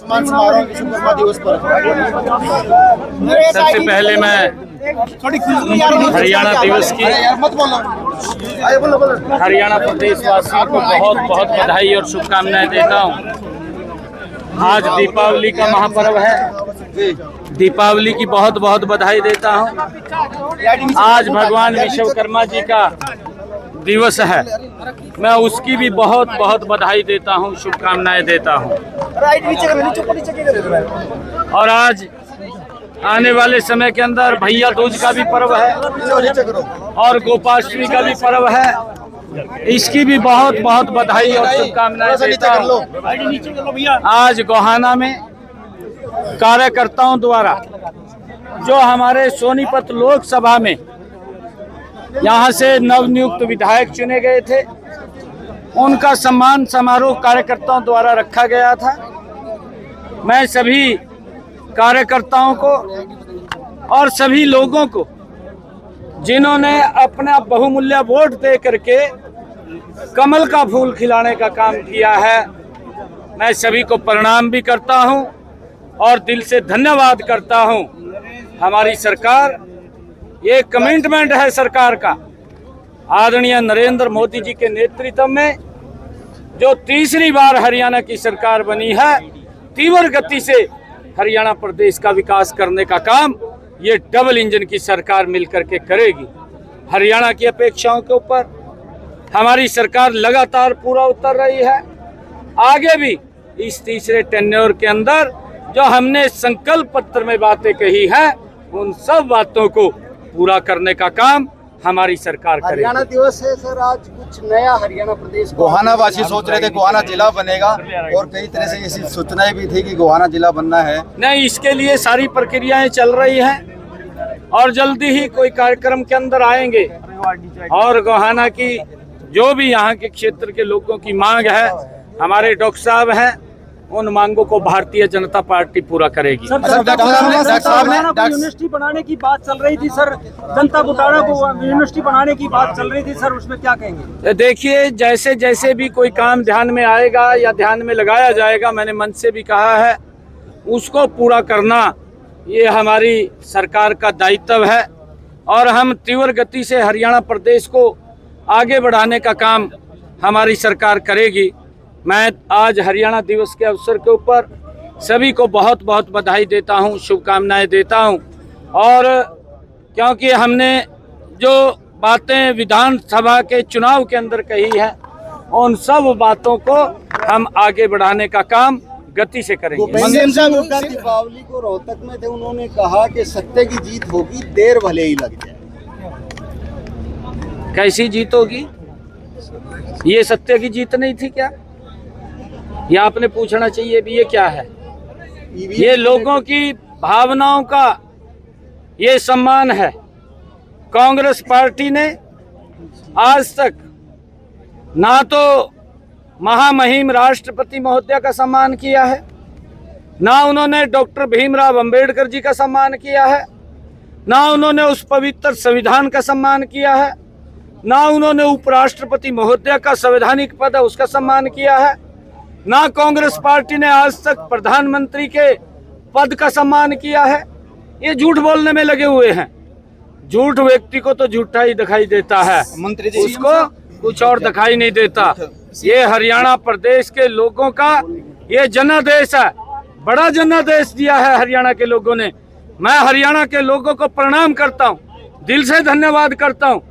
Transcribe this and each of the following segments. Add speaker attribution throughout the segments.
Speaker 1: सम्मान समारोह विश्वकर्मा दिवस पर
Speaker 2: सबसे पहले मैं हरियाणा दिवस की हरियाणा प्रदेश वासियों को बहुत बहुत बधाई और शुभकामनाएं देता हूं। आज दीपावली का महापर्व है, दीपावली की बहुत बहुत बधाई देता हूं। आज भगवान विश्वकर्मा जी का दिवस है, मैं उसकी भी बहुत बहुत बधाई देता हूं, शुभकामनाएं देता हूं। और आज आने वाले समय के अंदर भैया दूज का भी पर्व है और गोपाष्टमी का भी पर्व है, इसकी भी बहुत बहुत बधाई और शुभकामनाएं देता हूं। आज गोहाना में कार्यकर्ताओं द्वारा जो हमारे सोनीपत लोकसभा में यहाँ से नवनियुक्त विधायक चुने गए थे, उनका सम्मान समारोह कार्यकर्ताओं द्वारा रखा गया था। मैं सभी कार्यकर्ताओं को और सभी लोगों को जिन्होंने अपना बहुमूल्य वोट दे करके कमल का फूल खिलाने का काम किया है, मैं सभी को प्रणाम भी करता हूं और दिल से धन्यवाद करता हूं। हमारी सरकार, ये कमिटमेंट है सरकार का, आदरणीय नरेंद्र मोदी जी के नेतृत्व में जो तीसरी बार हरियाणा की सरकार बनी है, तीव्र गति से हरियाणा प्रदेश का विकास करने का काम ये डबल इंजन की सरकार मिलकर के करेगी। हरियाणा की अपेक्षाओं के ऊपर हमारी सरकार लगातार पूरा उतर रही है। आगे भी इस तीसरे टेन्योर के अंदर जो हमने संकल्प पत्र में बातें कही हैं, उन सब बातों को पूरा करने का काम हमारी सरकार करेगी।
Speaker 1: हरियाणा दिवस है सर, आज कुछ नया हरियाणा प्रदेश गोहाना वासी सोच रहे थे गोहाना जिला बनेगा और कई तरह से ऐसी सूचनाएं भी थी कि गोहाना जिला बनना है।
Speaker 2: नहीं, इसके लिए सारी प्रक्रियाएं चल रही हैं और जल्दी ही कोई कार्यक्रम के अंदर आएंगे और गोहाना की जो भी यहाँ के क्षेत्र के लोगों की मांग है, हमारे डॉक्टर साहब हैं, उन मांगों को भारतीय जनता पार्टी पूरा करेगी।
Speaker 3: यूनिवर्सिटी बनाने की बात चल रही थी सर, जनता घोटाला को यूनिवर्सिटी बनाने की बात चल रही थी सर, उसमें क्या कहेंगे?
Speaker 2: देखिए, जैसे जैसे भी कोई काम ध्यान में आएगा या ध्यान में लगाया जाएगा, मैंने मंच से भी कहा है, उसको पूरा करना ये हमारी सरकार का दायित्व है और हम तीव्र गति से हरियाणा प्रदेश को आगे बढ़ाने का काम हमारी सरकार करेगी। मैं आज हरियाणा दिवस के अवसर के ऊपर सभी को बहुत बहुत बधाई देता हूं, शुभकामनाएं देता हूं। और क्योंकि हमने जो बातें विधानसभा के चुनाव के अंदर कही है, उन सब बातों को हम आगे बढ़ाने का काम गति से करेंगे।
Speaker 1: दीपावली को रोहतक में थे, उन्होंने कहा कि सत्य की जीत होगी, देर भले ही लग जाए।
Speaker 2: कैसी जीत होगी? ये सत्य की जीत नहीं थी क्या? ये आपने पूछना चाहिए भी, ये क्या है? ये लोगों की भावनाओं का ये सम्मान है। कांग्रेस पार्टी ने आज तक ना तो महामहिम राष्ट्रपति महोदय का सम्मान किया है, ना उन्होंने डॉक्टर भीमराव अंबेडकर जी का सम्मान किया है, ना उन्होंने उस पवित्र संविधान का सम्मान किया है, ना उन्होंने उपराष्ट्रपति महोदय का संवैधानिक पद है उसका सम्मान किया है, ना कांग्रेस पार्टी ने आज तक प्रधानमंत्री के पद का सम्मान किया है। ये झूठ बोलने में लगे हुए हैं। झूठ व्यक्ति को तो झूठा ही दिखाई देता है, उसको कुछ और दिखाई नहीं देता। ये हरियाणा प्रदेश के लोगों का ये जनादेश है, बड़ा जनादेश दिया है हरियाणा के लोगों ने। मैं हरियाणा के लोगों को प्रणाम करता हूँ, दिल से धन्यवाद करता हूँ।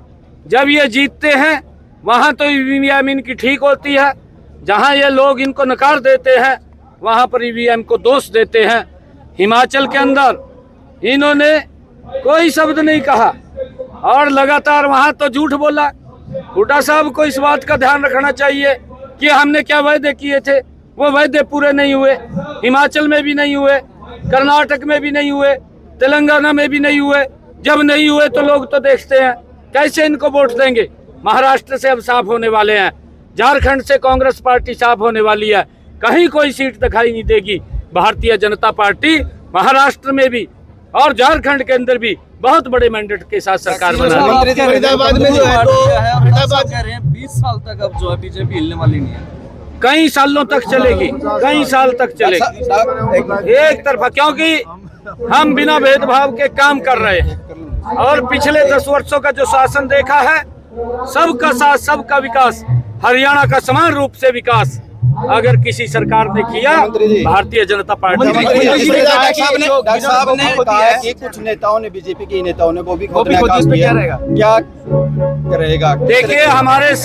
Speaker 2: जब ये जीतते हैं वहाँ तो ईवीएम इनकी ठीक होती है, जहाँ ये लोग इनको नकार देते हैं वहाँ पर ईवीएम को दोष देते हैं। हिमाचल के अंदर इन्होंने कोई शब्द नहीं कहा और लगातार वहाँ तो झूठ बोला। हुड्डा साहब को इस बात का ध्यान रखना चाहिए कि हमने क्या वायदे किए थे, वो वायदे पूरे नहीं हुए। हिमाचल में भी नहीं हुए, कर्नाटक में भी नहीं हुए, तेलंगाना में भी नहीं हुए। जब नहीं हुए तो लोग तो देखते हैं, कैसे इनको वोट देंगे। महाराष्ट्र से अब साफ होने वाले हैं, झारखंड से कांग्रेस पार्टी साफ होने वाली है, कहीं कोई सीट दिखाई नहीं देगी। भारतीय जनता पार्टी महाराष्ट्र में भी और झारखंड के अंदर भी बहुत बड़े मैंडेट के साथ सरकार बना रही है।
Speaker 1: फरीदाबाद में जो है तो
Speaker 3: 20 साल तक अब जो है बीजेपी हिलने वाली नहीं है।
Speaker 2: कई सालों तक चलेगी, कई साल तक चलेगी एक तरफा, क्योंकि हम बिना भेदभाव के काम कर रहे हैं और पिछले 10 वर्षों का जो शासन देखा है, सबका साथ सबका विकास, हरियाणा का समान रूप से विकास अगर किसी सरकार ने किया, भारतीय जनता पार्टी ने किया।
Speaker 1: डॉक्टर साहब ने कहा है कि कुछ नेताओं ने, बीजेपी के नेताओं ने वो भी खुद ने काम किया, क्या करेगा?
Speaker 2: देखिए, हमारे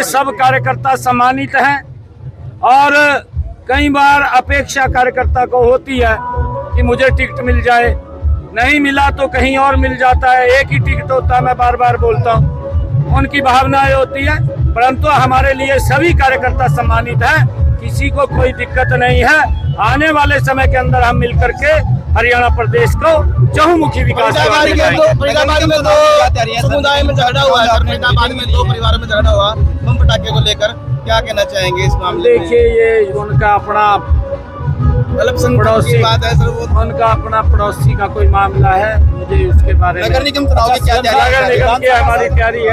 Speaker 2: सब कार्यकर्ता सम्मानित हैं और कई बार अपेक्षा कार्यकर्ता को होती है कि मुझे टिकट मिल जाए, नहीं मिला तो कहीं और मिल जाता है, एक ही टिकट होता है, मैं बार बार बोलता हूँ, उनकी भावनाएं होती है, परंतु हमारे लिए सभी कार्यकर्ता सम्मानित हैं, किसी को कोई दिक्कत नहीं है। आने वाले समय के अंदर हम मिलकर के हरियाणा प्रदेश को चहुमुखी विकास
Speaker 4: फरीदाबाद में दो समुदाय में झगड़ा हुआ है, फरीदाबाद में 2 परिवारों में झगड़ा हुआ बम पटाखे को लेकर, क्या कहना चाहेंगे इस मामले में?
Speaker 2: देखिए, ये उनका अपना पड़ोसी बात है सर, वो उनका अपना पड़ोसी का कोई मामला है, मुझे उसके बारे में।
Speaker 1: नगर निगम चुनाव की क्या तैयारी है?
Speaker 2: नगर निगम की हमारी तैयारी है,